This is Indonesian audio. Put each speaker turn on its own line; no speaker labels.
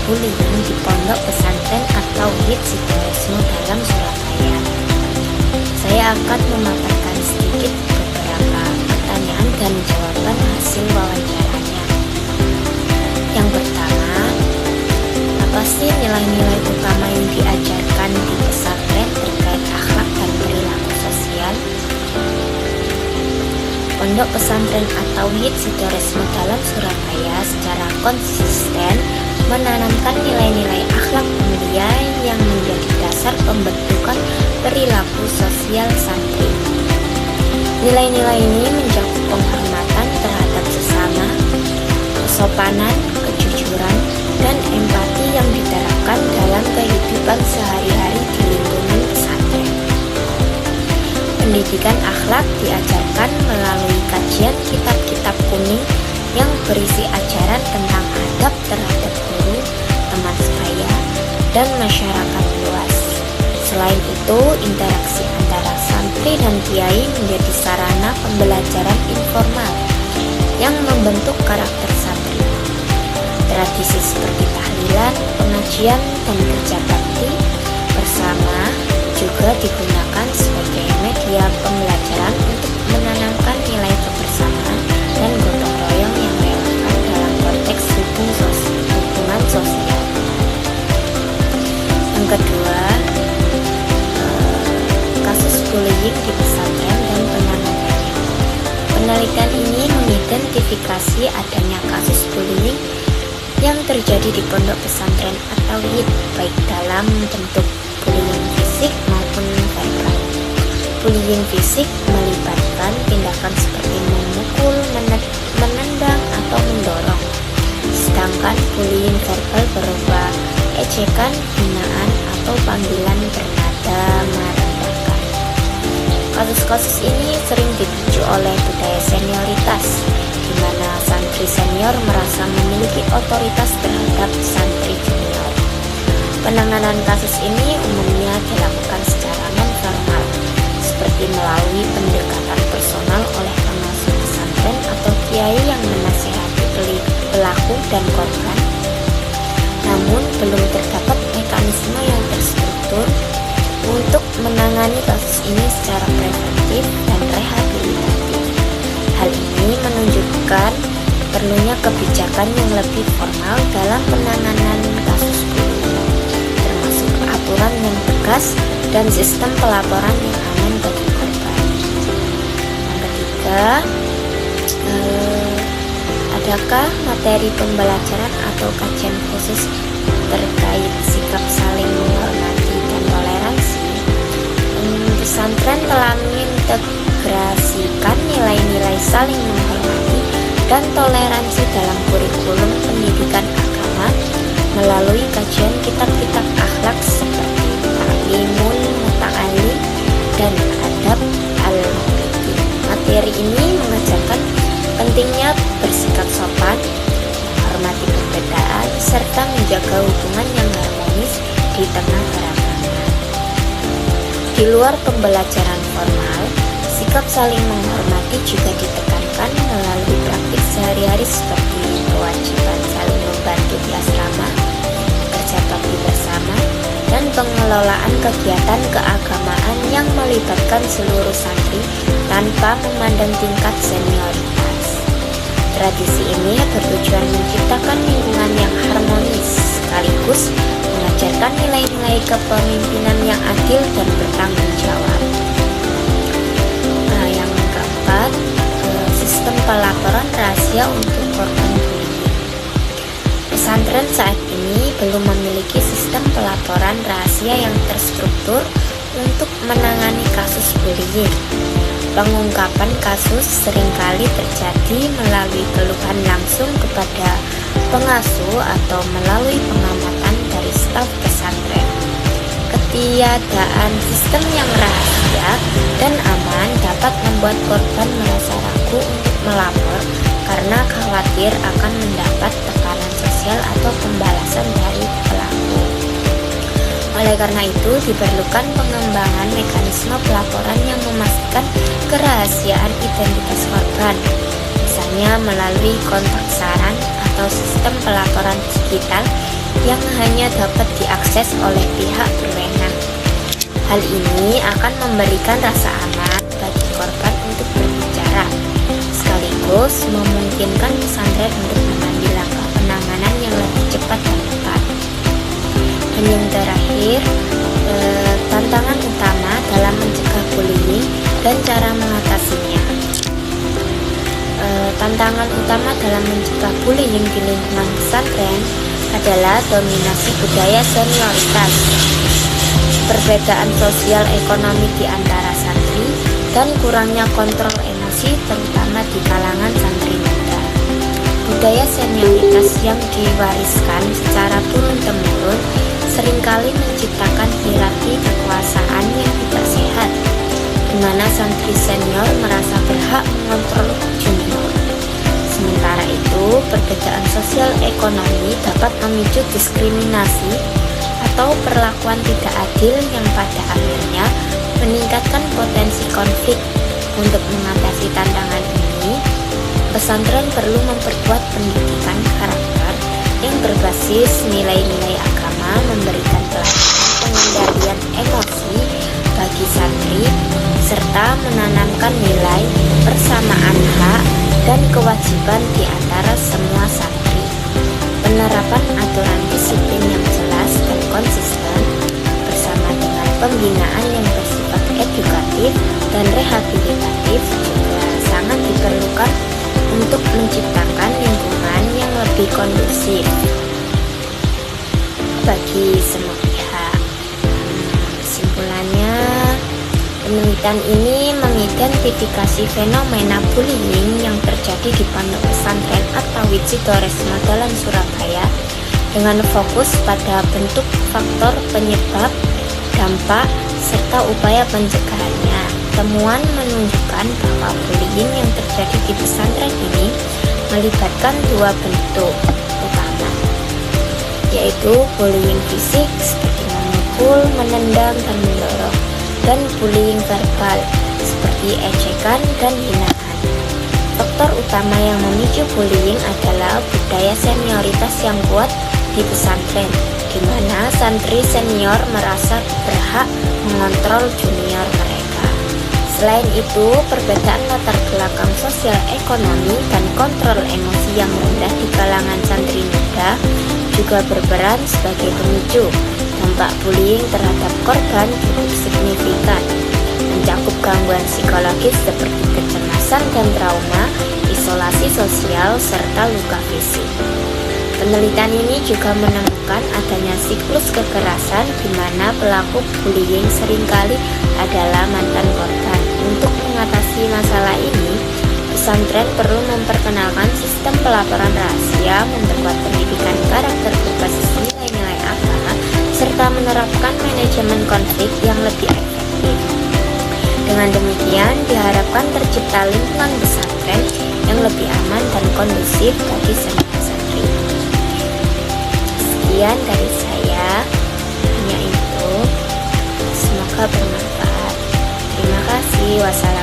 bullying di Pondok Pesantren At-Tauhid Sidoresmo Dalam Surabaya. Saya akan memaparkan sedikit beberapa pertanyaan dan jawaban hasil wawancaranya. Yang pertama, apa sih nilai-nilai utama yang diajarkan di pesantren terkait akhlak dan perilaku sosial? Pondok Pesantren At-Tauhid Sidoresmo Dalam Surabaya secara konsisten menanamkan nilai-nilai akhlak mulia yang menjadi dasar pembentukan perilaku sosial santri. Nilai-nilai ini mencakup penghormatan terhadap sesama, kesopanan, kejujuran, dan empati yang diterapkan dalam kehidupan sehari-hari di lingkungan pesantren. Pendidikan akhlak diajarkan melalui kajian kitab-kitab kuning yang berisi ajaran tentang adab terhadap guru, teman sebaya, dan masyarakat luas. Selain itu, interaksi antara santri dan kiai menjadi sarana pembelajaran informal yang membentuk karakter santri. Tradisi seperti tahlilan, pengajian, dan kerja bakti bersama juga digunakan sebagai media pembelajaran untuk menanamkan nilai kebersamaan dan gotong royong yang relevan dalam konteks hubungan sosial. Yang kedua, kasus bullying di pesantren dan penanganannya. Penelitian ini mengidentifikasi adanya kasus bullying yang terjadi di pondok pesantren At-Tauhid, baik dalam bentuk bullying fisik maupun verbal. Bullying fisik melibatkan tindakan seperti memukul, menendang, atau mendorong. Sedangkan bullying verbal berupa ejekan, hinaan, atau panggilan bernada merendahkan. Kasus-kasus ini sering dipicu oleh budaya senioritas, di mana santri senior merasa memiliki otoritas terhadap santri junior. Penanganan kasus ini umumnya dilakukan secara non-formal, seperti melalui pendekatan personal oleh pengasuh pesantren atau kiai yang menasihati pelaku dan korban. Namun, belum terdapat mekanisme yang terstruktur untuk menangani kasus ini secara preventif dan rehabilitatif. Hal ini menunjukkan perlunya kebijakan yang lebih formal dalam penanganan kasus bullying, termasuk aturan yang tegas dan sistem pelaporan yang aman bagi korban. Yang ketiga, adakah materi pembelajaran atau kajian khusus terkait sikap saling menghormati dan toleransi? Pesantren telah mengintegrasikan nilai-nilai saling menghormati dan toleransi dalam kurikulum pendidikan agama melalui kajian kitab-kitab akhlak seperti Ta'limul Muta'allim dan Adab Al-Muqti. Materi ini mengajarkan pentingnya bersikap sopan, menghormati perbedaan, serta menjaga hubungan yang harmonis di tengah keragaman. Di luar pembelajaran formal, sikap saling menghormati juga ditekankan melalui praktik sehari-hari seperti kewajiban saling membantu di asrama, kerja bakti bersama, dan pengelolaan kegiatan keagamaan yang melibatkan seluruh santri tanpa memandang tingkat senioritas. Tradisi ini bertujuan menciptakan lingkungan yang harmonis sekaligus mengajarkan nilai-nilai kepemimpinan yang adil dan bertanggung jawab. Yang keempat, sistem pelaporan rahasia untuk korban bullying. Pesantren saat ini belum memiliki sistem pelaporan rahasia yang terstruktur untuk menangani kasus bullying. Pengungkapan kasus seringkali terjadi melalui keluhan langsung kepada pengasuh atau melalui pengamatan dari staf pesantren. Ketiadaan sistem yang rahasia dan aman dapat membuat korban merasa ragu untuk melapor karena khawatir akan mendapat tekanan sosial atau pembalasan dari pelaku. Oleh karena itu, diperlukan pengembangan mekanisme pelaporan yang memastikan kerahasiaan identitas korban, misalnya melalui kontak saran atau sistem pelaporan digital yang hanya dapat diakses oleh pihak berwenang. Hal ini akan memberikan rasa aman bagi korban untuk berbicara, sekaligus memungkinkan pesantren untuk mengambil langkah penanganan yang lebih cepat dan tepat. Dan yang terakhir, tantangan utama dalam mencegah bullying dan cara mengatasinya. Tantangan utama dalam mencegah bullying di lingkungan pesantren adalah dominasi budaya senioritas, perbedaan sosial ekonomi di antara santri, dan kurangnya kontrol emosi terutama di kalangan santri muda. Budaya senioritas yang diwariskan secara turun-temurun seringkali menciptakan hierarki kekuasaan yang tidak sehat, di mana santri senior merasa berhak mengontrol junior. Sementara itu, perbedaan sosial ekonomi dapat memicu diskriminasi atau perlakuan tidak adil yang pada akhirnya meningkatkan potensi konflik. Untuk mengatasi tantangan ini, pesantren perlu memperkuat pendidikan karakter yang berbasis nilai-nilai agama, memberikan pelatihan pengendalian emosi bagi santri, serta menanamkan nilai persamaan hak dan kewajiban di antara semua santri. Penerapan aturan disiplin yang jelas dan konsisten bersama dengan pembinaan yang bersifat edukatif dan rehabilitatif juga sangat diperlukan untuk menciptakan lingkungan yang lebih kondusif bagi semua pihak. Kesimpulannya, penelitian ini mengidentifikasi fenomena bullying yang terjadi di Pondok Pesantren At-Tauhid Sidoresmo Dalan, Surabaya dengan fokus pada bentuk, faktor, penyebab, dampak, serta upaya pencegahannya. Temuan menunjukkan bahwa bullying yang terjadi di pesantren ini melibatkan dua bentuk utama, yaitu bullying fisik seperti memukul, menendang, dan mendorong, dan bullying verbal seperti ejekan dan hinaan. Faktor utama yang memicu bullying adalah budaya senioritas yang kuat di pesantren, di mana santri senior merasa berhak mengontrol junior mereka. Selain itu, perbedaan latar belakang sosial ekonomi dan kontrol emosi yang rendah di kalangan santri muda juga berperan sebagai pemicu. Dampak bullying terhadap korban cukup signifikan, mencakup gangguan psikologis seperti kecemasan dan trauma, isolasi sosial, serta luka fisik. Penelitian ini juga menemukan adanya siklus kekerasan di mana pelaku bullying seringkali adalah mantan korban. Untuk mengatasi masalah ini, pesantren perlu memperkenalkan sistem pelaporan rahasia, memperkuat pendidikan karakter berbasis nilai-nilai agama, serta menerapkan manajemen konflik yang lebih efektif. Dengan demikian, diharapkan tercipta lingkungan pesantren yang lebih aman dan kondusif bagi semua santri. Sekian dari saya, hanya itu. Semoga bermanfaat. Terima kasih. Wassalamualaikum.